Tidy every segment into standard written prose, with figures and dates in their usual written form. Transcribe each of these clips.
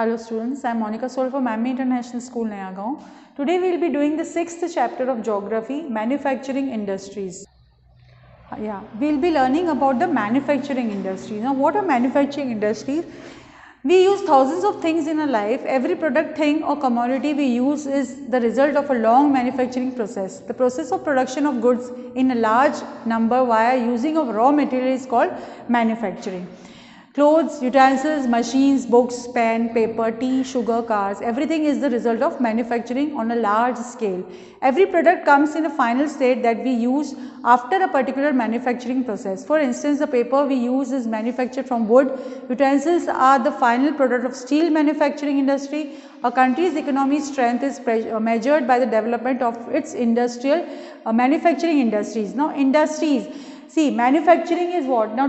Hello students, I am Monica Sol from Miami International School, Nayagaon. Today we will be doing the 6th chapter of Geography, Manufacturing Industries. We will be learning about the manufacturing industries. Now what are manufacturing industries? We use thousands of things in our life. Every product, thing or commodity we use is the result of a long manufacturing process. The process of production of goods in a large number via using of raw material is called manufacturing. Clothes, utensils, machines, books, pen, paper, tea, sugar, cars, everything is the result of manufacturing on a large scale. Every product comes in a final state that we use after a particular manufacturing process. For instance, the paper we use is manufactured from wood. Utensils are the final product of steel manufacturing industry. A country's economic strength is measured by the development of its industrial manufacturing industries. Now, industries. See, manufacturing is what? Now,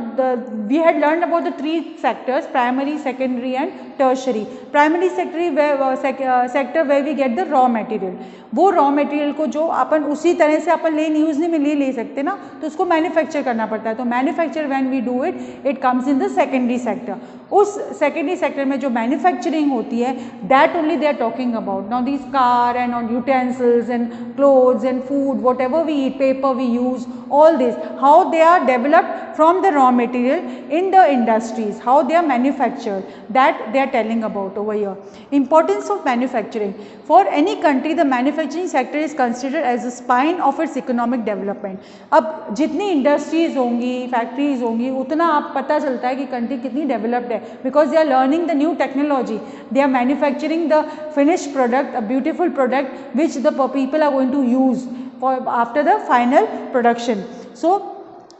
we had learned about the three sectors: primary, secondary and tertiary. Primary sector where we get the raw material. वो raw material को जो अपन उसी तरह से अपन use नहीं ले सकते ना, तो उसको मैन्युफैक्चर करना पड़ता है. तो manufacture when we do it comes in the secondary sector. उस सेकेंडरी सेक्टर में जो मैन्युफैक्चरिंग होती है, that only they are talking about. Now this car and on utensils and clothes and food, whatever we eat, paper we use, all this, how they are developed from the raw material in the industries, how they are manufactured, that they are telling about over here. Importance of manufacturing. For any country, the manufacturing sector is considered as the spine of its economic development. अब जितनी industries होंगी, factories होंगी, उतना आप पता चलता है कि कंट्री कितनी डेवलप्ड है, because they are learning the new technology, they are manufacturing the finished product, a beautiful product which the people are going to use after the final production. So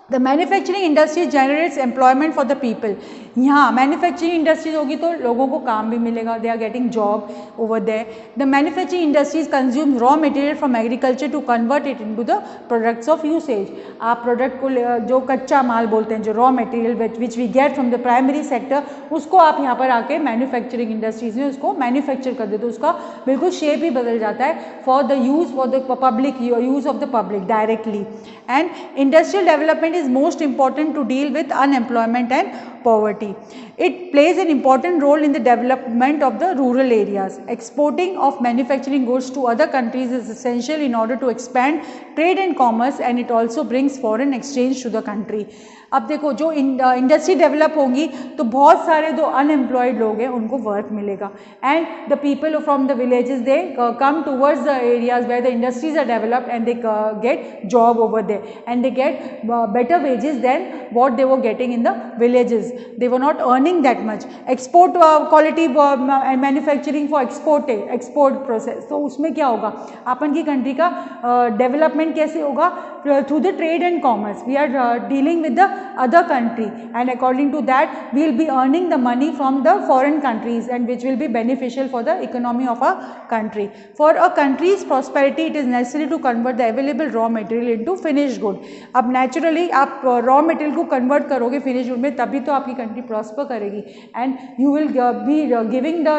the manufacturing industry generates employment for the people. यहाँ manufacturing industries होगी तो लोगों को काम भी मिलेगा, they are getting job over there. The manufacturing industries consume raw material from agriculture to convert it into the products of usage. आप product को जो कच्चा माल बोलते हैं, जो raw material which we get from the primary sector, उसको आप यहाँ पर आके मैन्युफैक्चरिंग इंडस्ट्रीज में उसको मैन्युफैक्चर कर देते, उसका बिल्कुल शेप ही बदल जाता है for the use, for the public use of the public directly. And industrial development is most important to deal with unemployment and poverty. It plays an important role in the development of the rural areas. Exporting of manufacturing goods to other countries is essential in order to expand trade and commerce, and it also brings foreign exchange to the country. अब देखो, जो industry develop होंगी तो बहुत सारे जो unemployed लोग हैं उनको वर्क मिलेगा, and the people from the villages they come towards the areas where the industries are developed and they get job over there and they get better wages than what they were getting in the villages. They were not earning that much. Export quality manufacturing for export process. तो उसमें क्या होगा, अपन की country का development कैसे होगा? Through the trade and commerce. We are dealing with the other country, and according to that we will be earning the money from the foreign countries, and which will be beneficial for the economy of our country. For a country's prosperity, it is necessary to convert the available raw material into finished good. अब naturally आप raw material को convert करोगे finished good में, तभी तो आपकी country prosper करेगी, and you will be giving the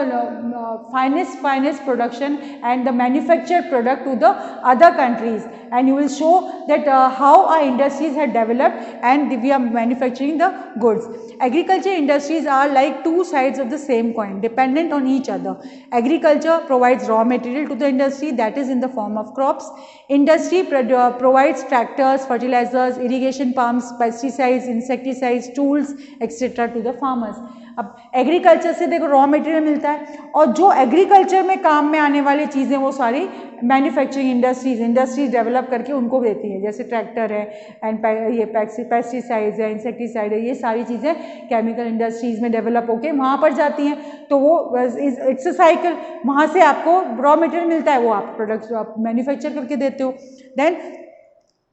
finest production and the manufactured product to the other countries, and you will show that how our industries have developed and we are manufacturing the goods. Agriculture industries are like two sides of the same coin, dependent on each other. Agriculture provides raw material to the industry, that is in the form of crops. Industry provides tractors, fertilizers, irrigation pumps, pesticides, insecticides, tools, etc. to the farmers. अब agriculture से देखो raw material मिलता है, और जो agriculture में काम में आने वाली चीज़ें वो सारी मैन्युफैक्चरिंग इंडस्ट्रीज डेवलप करके उनको देती है, जैसे ट्रैक्टर है एंड ये पेस्टिसाइड्स है, इंसेक्टिसाइड है, ये सारी चीज़ें केमिकल इंडस्ट्रीज में डेवलप होके वहाँ पर जाती हैं. तो वो इट्स अ साइकिल, वहाँ से आपको रॉ मटेरियल मिलता है, वो आप प्रोडक्ट्स आप मैन्युफैक्चर करके देते हो. Then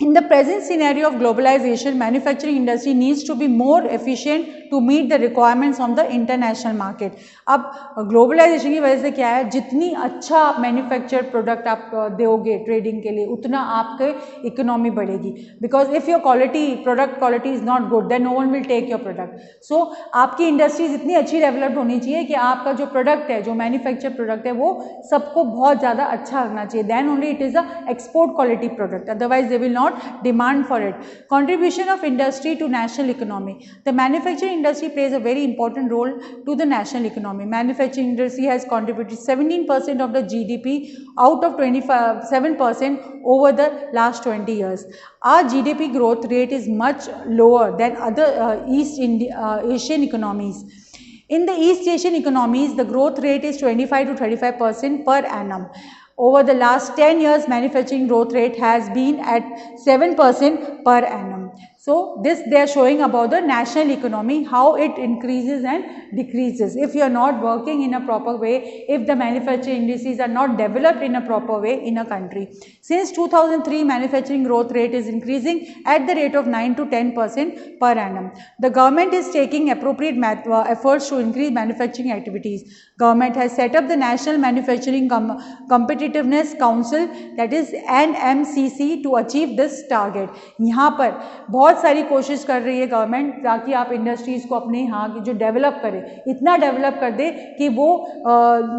in the present scenario of globalization, manufacturing industry needs to be more efficient to meet the requirements on the international market. अब ग्लोबलाइजेशन की वजह से क्या है, जितनी अच्छा आप मैन्युफैक्चर प्रोडक्ट आप दोगे ट्रेडिंग के लिए, उतना आपके इकोनॉमी बढ़ेगी. Because if your product quality is not good, then no one will take your product. So आपकी इंडस्ट्रीज इतनी अच्छी डेवलप्ड होनी चाहिए कि आपका जो प्रोडक्ट है, जो मैन्युफैक्चर प्रोडक्ट है, वो सबको बहुत ज़्यादा अच्छा लगना चाहिए. Then only it is a export quality product, otherwise they will not not demand for it. Contribution of industry to national economy. The manufacturing industry plays a very important role to the national economy. Manufacturing industry has contributed 17% of the GDP out of 27% over the last 20 years. Our GDP growth rate is much lower than other Asian economies. In the East Asian economies, the growth rate is 25 to 35% per annum. Over the last 10 years, manufacturing growth rate has been at 7% per annum. So this they are showing about the national economy, how it increases and decreases. If you are not working in a proper way, if the manufacturing industries are not developed in a proper way in a country. Since 2003, manufacturing growth rate is increasing at the rate of 9 to 10% per annum. The government is taking appropriate efforts to increase manufacturing activities. Government has set up the National Manufacturing Competitiveness Council, that is NMCC, to achieve this target. यहाँ पर बहुत सारी कोशिश कर रही है government ताकि आप इंडस्ट्रीज़ को अपने यहाँ की जो डेवलप करें, इतना डेवलप कर दे कि वो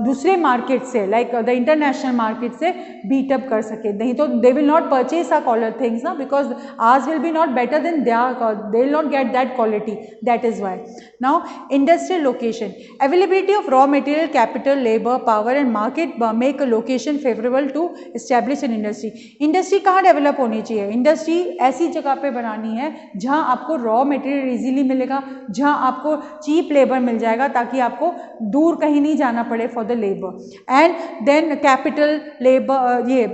दूसरे मार्केट से लाइक द इंटरनेशनल मार्केट से बीट अप कर सके. नहीं तो they will not purchase our collar things ना, because ours will be not better then they will not get that quality. That is why. Now industrial location. Availability of raw material, capital, labour, power and market make a location favourable to establish an industry. Industry कहाँ develop होनी चाहिए? Industry ऐसी जगह पे बनानी है जहां आपको रॉ मटेरियल इजीली मिलेगा, जहां आपको चीप लेबर मिल जाएगा ताकि आपको दूर कहीं नहीं जाना पड़े for the labour. And then capital, labour, ये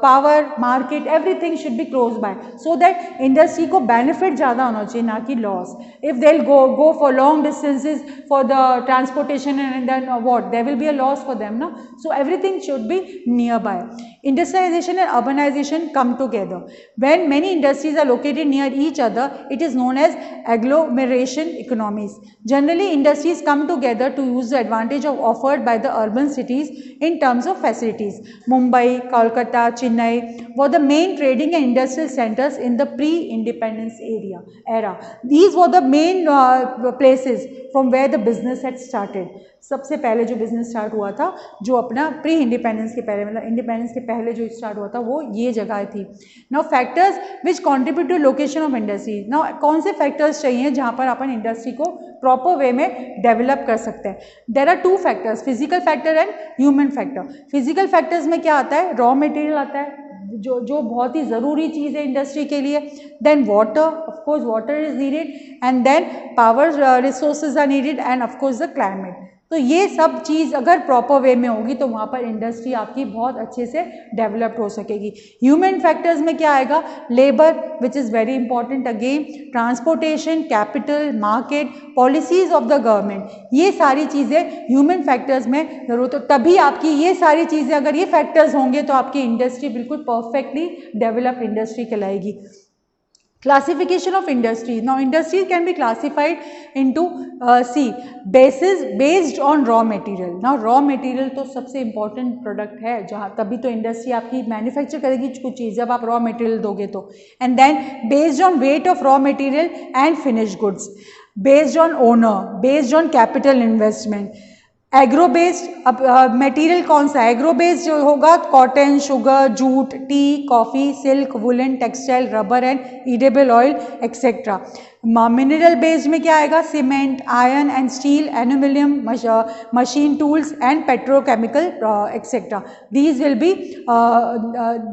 power, market, everything should be close by, so that industry को बेनिफिट ज़्यादा होना चाहिए, ना कि loss. If they will go for long distances for the transportation, and then what, there will be a loss for them, no? So everything should be nearby. Industrialization and urbanization come together. When many industries are located near each other, it is known as agglomeration economies. Generally, industries come together to use the advantage offered by the urban cities in terms of facilities. Mumbai, Kolkata, Chennai were the main trading and industrial centers in the pre-independence era. These were the main places from where the business had started. सबसे पहले जो business start हुआ था, जो अपना pre independence के पहले, मतलब इंडिपेंडेंस के पहले जो स्टार्ट हुआ था, वो ये जगह थी. Now factors which contribute to location of industry. Now कौन से फैक्टर्स चाहिए जहाँ पर अपन इंडस्ट्री को प्रॉपर वे में डेवलप कर सकते हैं? There are two factors, physical factor and human factor. Physical factors में क्या आता है? रॉ मटेरियल आता है, जो बहुत ही ज़रूरी चीज़ है इंडस्ट्री के लिए. Then water, of course water is needed, and then power resources are needed, and of course the climate. तो ये सब चीज़ अगर प्रॉपर वे में होगी तो वहाँ पर इंडस्ट्री आपकी बहुत अच्छे से डेवलप्ड हो सकेगी. ह्यूमन फैक्टर्स में क्या आएगा? Labour, which is very important again, transportation, capital, market, policies of the government, ये सारी चीज़ें ह्यूमन फैक्टर्स में ज़रूरत हो. तभी आपकी ये सारी चीज़ें, अगर ये फैक्टर्स होंगे तो आपकी इंडस्ट्री बिल्कुल परफेक्टली डेवलप्ड इंडस्ट्री कहलाएगी. Classification of industries. Now industries can be classified into based on raw material. Now raw material तो सबसे important product है, जहाँ तभी तो इंडस्ट्री आपकी मैन्युफैक्चर करेगी कुछ चीज़ जब आप रॉ मटेरियल दोगे तो. And then based on weight of raw material and finish goods, based on owner, based on capital investment. Agro based, अब मटेरियल कौन सा? एग्रो बेस्ड जो होगा cotton, sugar, jute, tea, coffee, silk, woollen, textile, rubber and edible oil etcetera. Mineral based में क्या आएगा? Cement, iron and steel, aluminium, machine tools and petrochemical etcetera. These will be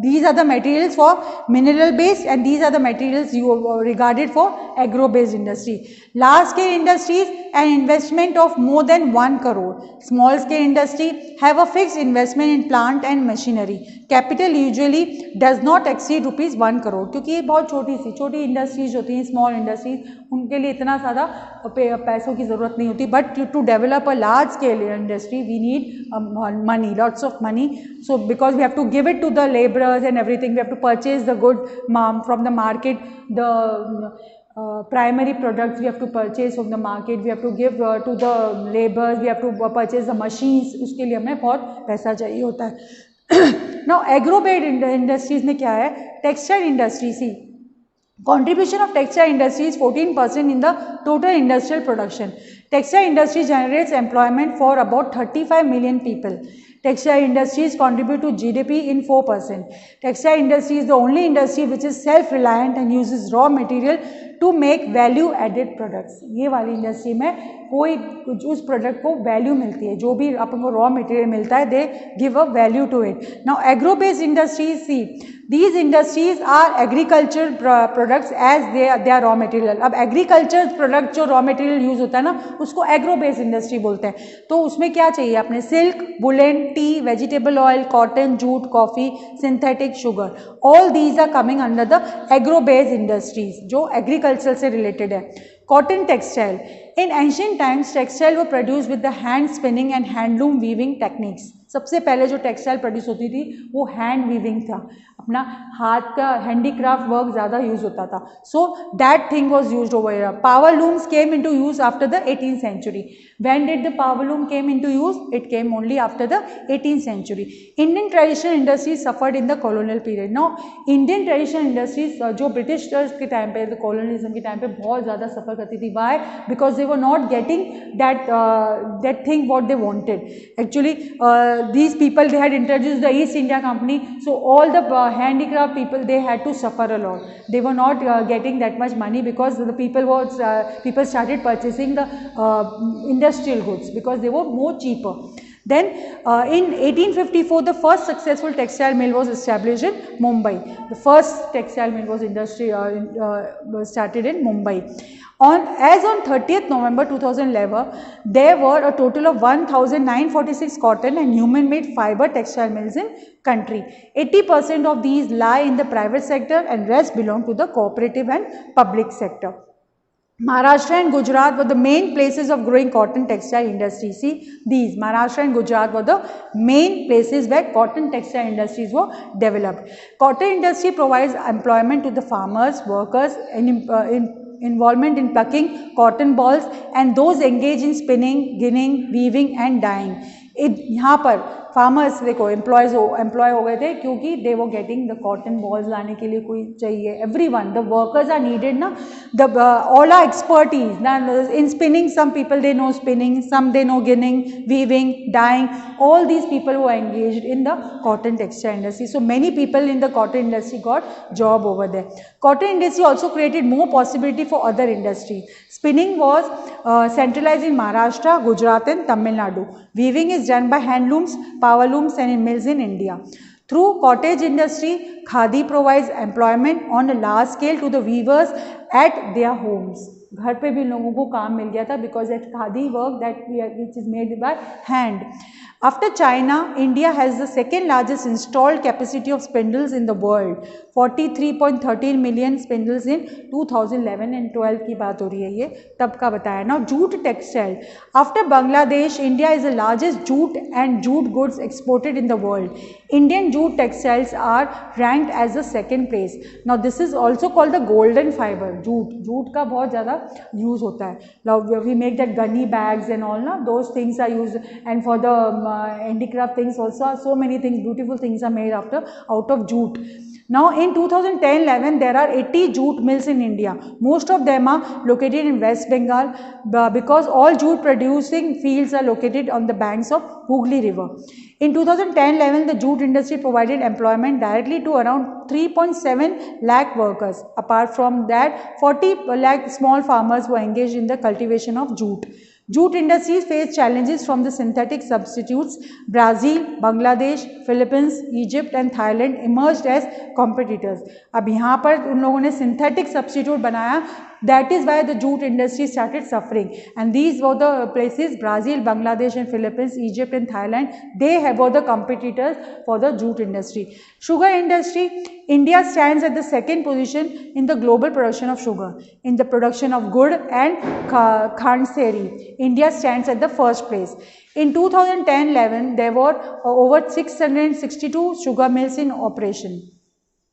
these are the materials for mineral based, and these are the materials you regarded for agro based industry. Large scale industries, an investment of more than 1 crore. Small scale industry have a fixed investment in plant and machinery. Capital usually does not exceed ₹1 crore, क्योंकि ये बहुत छोटी industries होती हैं, small industries, उनके लिए इतना ज़्यादा पैसों की ज़रूरत नहीं होती. But to develop a large scale industry we need money, lots of money. So because we have to give it to the laborers and everything, we have to purchase the good from the market, the primary products we have to purchase from the market, we have to give to the laborers, we have to purchase the machines, उसके लिए हमें बहुत पैसा चाहिए होता है. Now agro based industries में क्या है? Textile industry. See Contribution of textile industry is 14% in the total industrial production. Textile industry generates employment for about 35 million people. Textile industries contribute to GDP in 4%. Textile industry is the only industry which is self-reliant and uses raw material to make value added products. ये वाली industry में कोई उस product को value मिलती है, जो भी अपन को रॉ मटेरियल मिलता है, they give a value to it. Now agro based industries, see these industries are agriculture products as they are raw material. अब agriculture product जो raw material use होता है ना, उसको agro based industry बोलते हैं. तो उसमें क्या चाहिए अपने? silk, woolen, tea, vegetable oil, cotton, jute, coffee, synthetic sugar, all these are coming under the agro based industries जो agriculture से related है. Cotton textile, in ancient times textile were produced with the hand spinning and handloom weaving techniques. सबसे पहले जो textile produce होती थी वो hand weaving था, अपना हाथ का हैंडीक्राफ्ट वर्क ज़्यादा यूज होता था. So that thing was use over here. Power looms came into use after the 18th century. When did the power loom came into use? It came only after the 18th century. Indian traditional industries suffered in the colonial period. Now Indian traditional industries जो Britishers के time पे, colonialism के time पे बहुत ज़्यादा सफ़र करती थी. Why? Because they were not getting that thing what they wanted. Actually these people, they had introduced the East India Company, so all the handicraft people, they had to suffer a lot. They were not getting that much money because the people started purchasing the industrial goods because they were more cheaper. Then in 1854 the first successful textile mill was established in Mumbai. The first textile mill was started in Mumbai. As on 30th November 2011, there were a total of 1,946 cotton and human made fiber textile mills in country. 80% of these lie in the private sector and rest belong to the cooperative and public sector. Maharashtra and Gujarat were the main places of growing cotton textile industry. See, these Maharashtra and Gujarat were the main places where cotton textile industries were developed. Cotton industry provides employment to the farmers, workers, and involvement in plucking cotton balls and those engaged in spinning, ginning, weaving and dyeing. यहाँ पर farmers देखो employ हो गए थे क्योंकि दे वो getting the cotton balls लाने के लिए कोई चाहिए. Everyone, the workers are needed ना, द ऑल आर एक्सपर्टीज ना in spinning. Some people they know spinning, some they know ginning, weaving, dyeing. All these people वो engaged in the cotton textile industry. So many people in the cotton industry got job over there. Cotton industry also created more possibility for other industries. Spinning was centralized in Maharashtra, Gujarat and Tamil Nadu. Weaving is done by handlooms, power looms and in mills in India. Through cottage industry, khadi provides employment on a large scale to the weavers at their homes. घर पे भी लोगों को काम मिल गया था because that khadi work which is made by hand. After China, India has the second largest installed capacity of spindles in the world. 43.13 million spindles in 2011 and 12 की बात हो रही है, ये तब का बताया. Now jute textile. After Bangladesh, India is the largest jute and jute goods exported in the world. Indian jute textiles are ranked as the second place. Now this is also called the golden fiber. Jute का बहुत ज़्यादा use होता है. Now we make that gunny bags and all ना, those things are used, and for the handicraft things also, so many things, beautiful things are made out of jute. Now in 2010-11 there are 80 jute mills in India. Most of them are located in West Bengal because all jute producing fields are located on the banks of Hooghly River. In 2010-11 the jute industry provided employment directly to around 3.7 lakh workers. Apart from that, 40 lakh small farmers were engaged in the cultivation of jute. Jute industries face challenges from the synthetic substitutes. Brazil, Bangladesh, Philippines, Egypt and Thailand emerged as competitors. अब यहाँ पर उन लोगों ने synthetic substitute बनाया. That is why the jute industry started suffering. And these were the places, Brazil, Bangladesh and Philippines, Egypt and Thailand, they were the competitors for the jute industry. Sugar industry, India stands at the second position in the global production of sugar. In the production of gur and khandseri, India stands at the first place. In 2010-11, there were over 662 sugar mills in operation.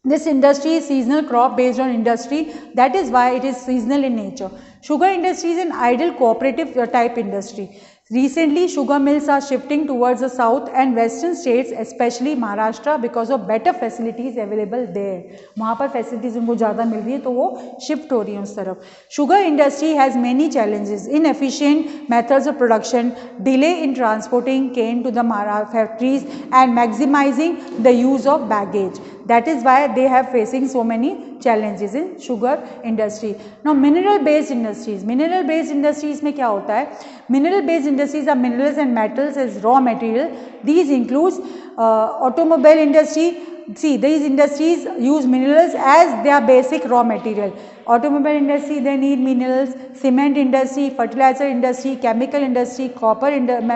This industry is seasonal crop based on industry, that is why it is seasonal in nature. Sugar industry is an ideal cooperative type industry. Recently, sugar mills are shifting towards the south and western states, especially Maharashtra, because of better facilities available there. वहाँ पर facilities उनको ज़्यादा मिल रही है तो वो shift हो रही है उस तरफ. Sugar industry has many challenges: inefficient methods of production, delay in transporting cane to the factories, and maximizing the use of baggage. That is why they have facing so many challenges in sugar industry. Now mineral based industries. Mineral based industries में क्या होता है? Mineral based industries are minerals and metals as raw material. These includes automobile industry. See, these industries use minerals as their basic raw material. Automobile industry, they need minerals. Cement industry, fertilizer industry, chemical industry, copper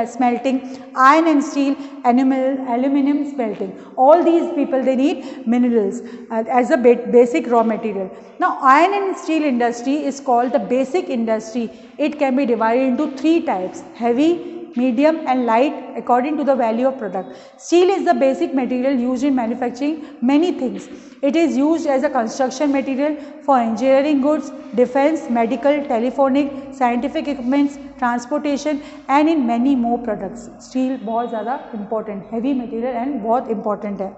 smelting, iron and steel, aluminum smelting. All these people, they need minerals as a basic raw material. Now iron and steel industry is called the basic industry. It can be divided into three types: heavy, medium and light according to the value of product. Steel is the basic material used in manufacturing many things. It is used as a construction material for engineering goods, defense, medical, telephonic, scientific equipments, transportation and in many more products. Steel बहुत ज़्यादा important, heavy material and बहुत important है.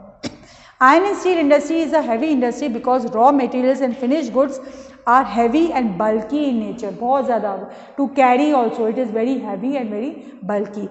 Iron and steel industry is a heavy industry because raw materials and finished goods are heavy and bulky in nature. बहुत ज़्यादा to carry also, it is very heavy and very bulky.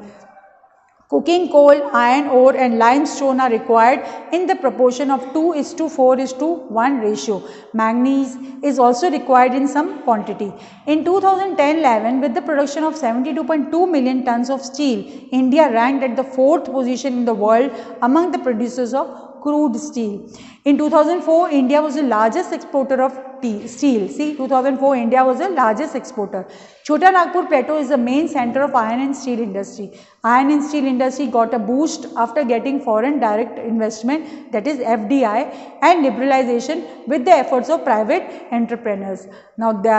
Cooking coal, iron ore and limestone are required in the proportion of 2:4:1 ratio. Manganese is also required in some quantity. In 2010-11, with the production of 72.2 million tons of steel, India ranked at the 4th position in the world among the producers of crude steel. In 2004, India was the largest exporter of steel. See, 2004 India was the largest exporter. Chota Nagpur Plateau is the main center of iron and steel industry. Iron and steel industry got a boost after getting foreign direct investment, that is FDI, and liberalization with the efforts of private entrepreneurs. Now the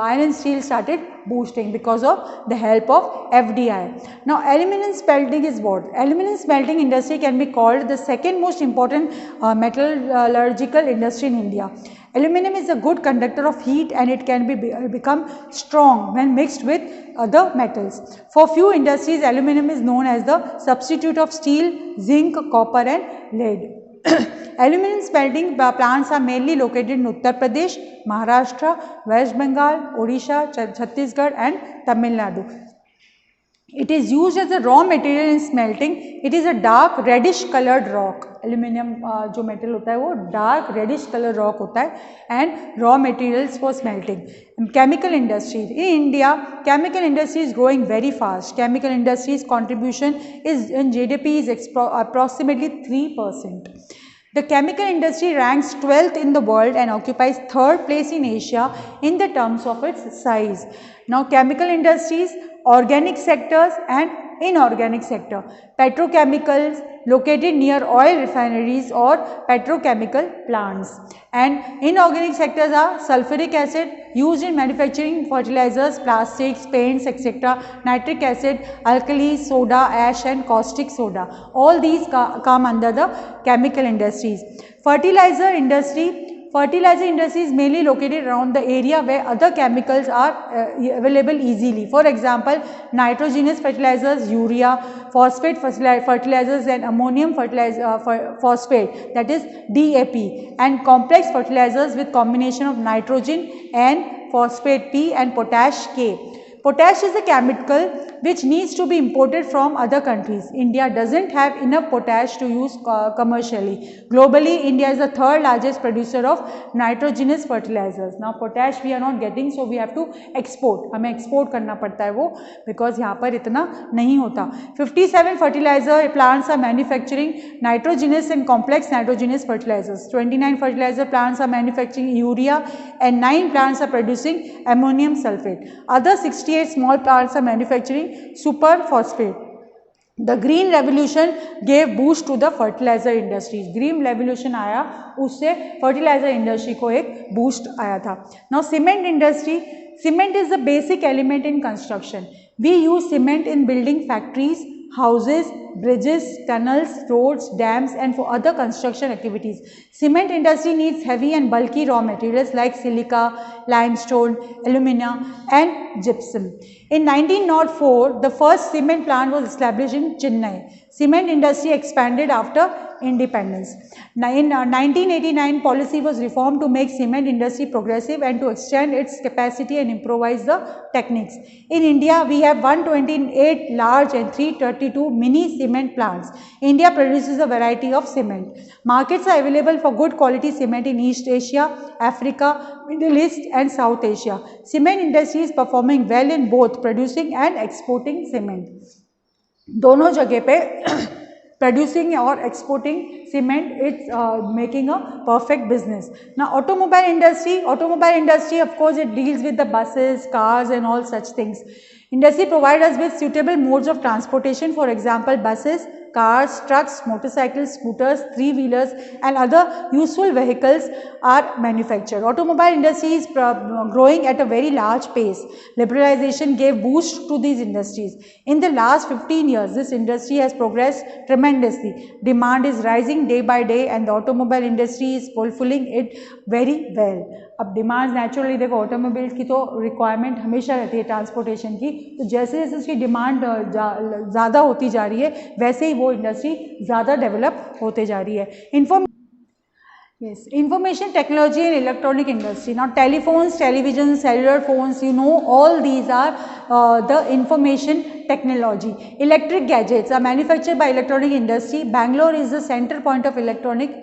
iron and steel started boosting because of the help of FDI. Now aluminum smelting is what? Aluminum smelting industry can be called the second most important metallurgical industry in India. Aluminum is a good conductor of heat and it can become strong when mixed with other metals. For few industries, aluminum is known as the substitute of steel, zinc, copper and lead. Aluminum smelting plants are mainly located in Uttar Pradesh, Maharashtra, West Bengal, Odisha, Chhattisgarh and Tamil Nadu. It is used as a raw material in smelting. It is a dark reddish colored rock. Aluminum जो metal होता है वो dark reddish colored rock होता है and raw materials for smelting. Chemical industry in India, chemical industry is growing very fast. Chemical industry's contribution is in GDP is approximately 3%. The chemical industry ranks 12th in the world and occupies 3rd place in Asia in the terms of its size. Now chemical industries, organic sectors and inorganic sector. Petrochemicals located near oil refineries or petrochemical plants. And inorganic sectors are sulfuric acid used in manufacturing fertilizers, plastics, paints, etc. Nitric acid, alkali, soda, ash and caustic soda. All these come under the chemical industries. Fertilizer industry is mainly located around the area where other chemicals are available easily. For example, nitrogenous fertilizers, urea, phosphate fertilizers and ammonium phosphate, that is DAP, and complex fertilizers with combination of nitrogen N, phosphate P and potash K. Potash is a chemical which needs to be imported from other countries. India doesn't have enough potash to use commercially. Globally, India is the 3rd largest producer of nitrogenous fertilizers. Now, potash we are not getting, so we have to export. हमें export करना पड़ता है वो because यहाँ पर इतना नहीं होता. 57 fertilizer plants are manufacturing nitrogenous and complex nitrogenous fertilizers. 29 fertilizer plants are manufacturing urea and 9 plants are producing ammonium sulfate. Other 68 small plants are manufacturing super phosphate. The green revolution gave boost to the fertilizer industry. Green revolution आया उससे fertilizer industry को एक boost आया था. Now cement industry. Cement is the basic element in construction. We use cement in building factories, houses, bridges, tunnels, roads, dams, and for other construction activities. Cement industry needs heavy and bulky raw materials like silica, limestone, alumina, and gypsum. In 1904, the first cement plant was established in Chennai. Cement industry expanded after independence. In 1989, policy was reformed to make cement industry progressive and to extend its capacity and improvise the techniques. In India, we have 128 large and 332 mini cement plants. India produces a variety of cement. Markets are available for good quality cement in East Asia, Africa, Middle East and South Asia. Cement industry is performing well in both producing and exporting cement. दोनों जगह पे producing or exporting cement, it's making a perfect business. Now automobile industry of course it deals with the buses, cars and all such things. Industry provides us with suitable modes of transportation, for example buses, cars, trucks, motorcycles, scooters, three-wheelers and other useful vehicles are manufactured. Automobile industry is growing at a very large pace. Liberalization gave boost to these industries. In the last 15 years, this industry has progressed tremendously. Demand is rising day by day and the automobile industry is fulfilling it very well. अब demand naturally देखो automobiles की तो requirement हमेशा रहती है transportation की, तो जैसे जैसे उसकी डिमांड ज़्यादा होती जा रही है वैसे ही वो इंडस्ट्री ज़्यादा डेवलप होते जा रही है. Yes, information technology and electronic industry. Now telephones, televisions, cellular phones, you know all these are the information technology. Electric gadgets are manufactured by electronic industry. Bangalore is the center point of electronic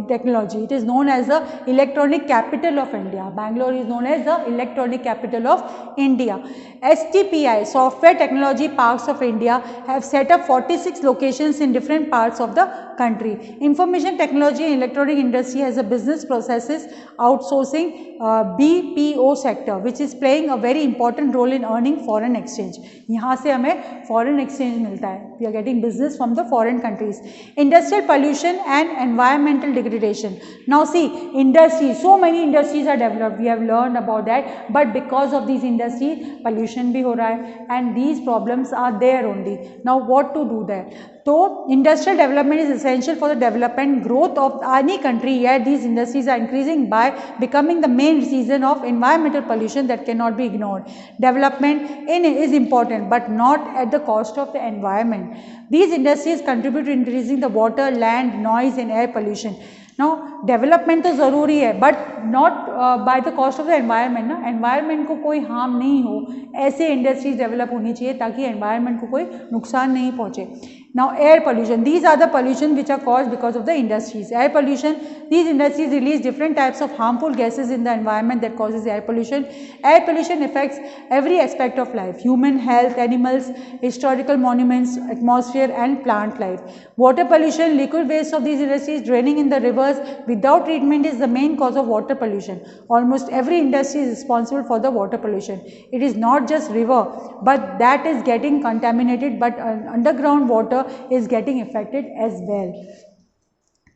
technology. It is known as the electronic capital of India. Bangalore is known as the electronic capital of India. STPI, Software Technology Parks of India, have set up 46 locations in different parts of the country. Information technology and electronic industry has a business processes outsourcing BPO sector, which is playing a very important role in earning foreign exchange. यहाँ से हमें foreign exchange मिलता है. We are getting business from the foreign countries. Industrial pollution and environmental degradation. Now see, industry, so many industries are developed. We have learned about that, but because of these industries, pollution भी हो रहा है, and these problems are there only. Now what to do there? So industrial development is essential for the development growth of any country, yet these industries are increasing by becoming the main reason of environmental pollution that cannot be ignored. Development is important but not at the cost of the environment. These industries contribute to increasing the water, land, noise and air pollution. Now development तो ज़रूरी है but not by the cost of the environment ना. environment को कोई harm नहीं हो, ऐसे industries develop होनी चाहिए ताकि environment को कोई नुकसान नहीं पहुँचे. Now air pollution, these are the pollution which are caused because of the industries. Air pollution, these industries release different types of harmful gases in the environment that causes air pollution. Air pollution affects every aspect of life, human health, animals, historical monuments, atmosphere and plant life. Water pollution, liquid waste of these industries draining in the rivers without treatment is the main cause of water pollution. Almost every industry is responsible for the water pollution. It is not just river but that is getting contaminated, but underground water is getting affected as well.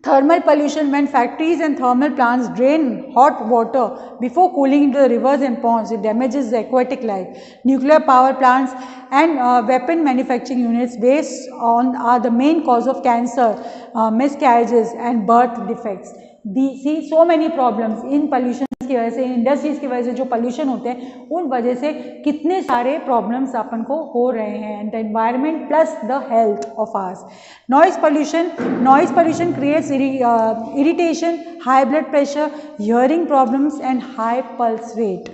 Thermal pollution, when factories and thermal plants drain hot water before cooling into the rivers and ponds, it damages the aquatic life. Nuclear power plants and weapon manufacturing units waste are the main cause of cancer, miscarriages and birth defects. See so many problems in pollution की वजह से, industries की वजह से जो pollution होते हैं उन वजह से कितने सारे प्रॉब्लम्स अपन को हो रहे हैं. And the environment plus the health of hours. Noise pollution creates irritation, high blood pressure, hearing problems and high pulse rate.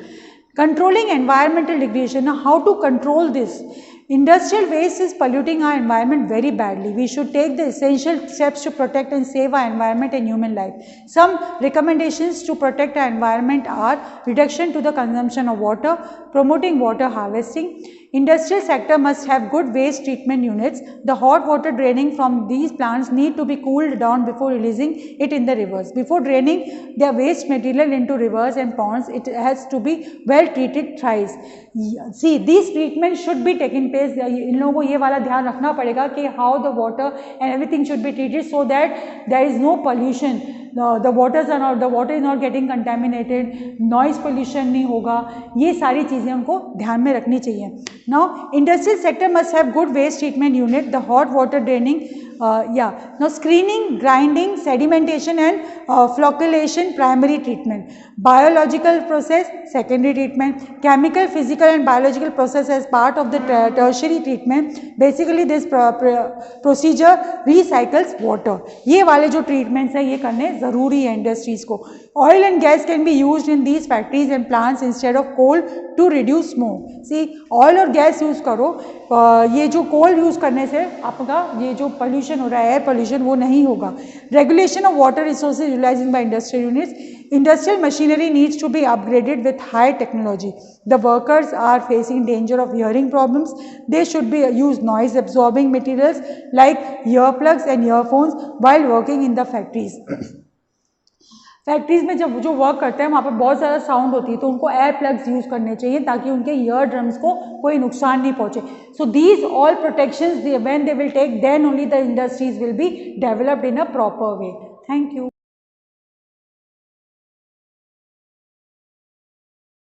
Controlling environmental degradation. Now how to control this? Industrial waste is polluting our environment very badly. We should take the essential steps to protect and save our environment and human life. Some recommendations to protect our environment are reduction to the consumption of water, promoting water harvesting. Industrial sector must have good waste treatment units. The hot water draining from these plants need to be cooled down before releasing it in the rivers. Before draining their waste material into rivers and ponds, it has to be well treated thrice. See, these treatments should be taking place. इन लोगों को ये वाला ध्यान रखना पड़ेगा कि how the water and everything should be treated so that there is no pollution. The water is not getting contaminated, noise pollution नहीं होगा, ये सारी चीज़ें उनको ध्यान में रखनी चाहिए. Now industrial sector must have good waste treatment unit, the hot water draining, now screening, grinding, sedimentation and flocculation primary treatment, biological process secondary treatment, chemical, physical and biological process as part of the tertiary treatment. Basically this procedure recycles water. ये वाले जो treatments हैं ये करने ज़रूरी है industries को. Oil and gas can be used in these factories and plants instead of coal to reduce smoke. See, oil और gas use करो, ये जो coal use करने से आपका ये जो pollution हो रहा है, air pollution, वो नहीं होगा. Regulation of water resources utilizing by industrial units. Industrial machinery needs to be upgraded with high technology. The workers are facing danger of hearing problems. They should be use noise absorbing materials like earplugs and earphones while working in the factories. Factories में जब जो work करते हैं वहाँ पर बहुत ज़्यादा sound होती है, तो उनको एयर प्लग्स यूज़ करने चाहिए ताकि उनके ईयर ड्रम्स को कोई नुकसान नहीं पहुँचे. So these all protections when they will take, then only the industries will be developed in a proper way. Thank you.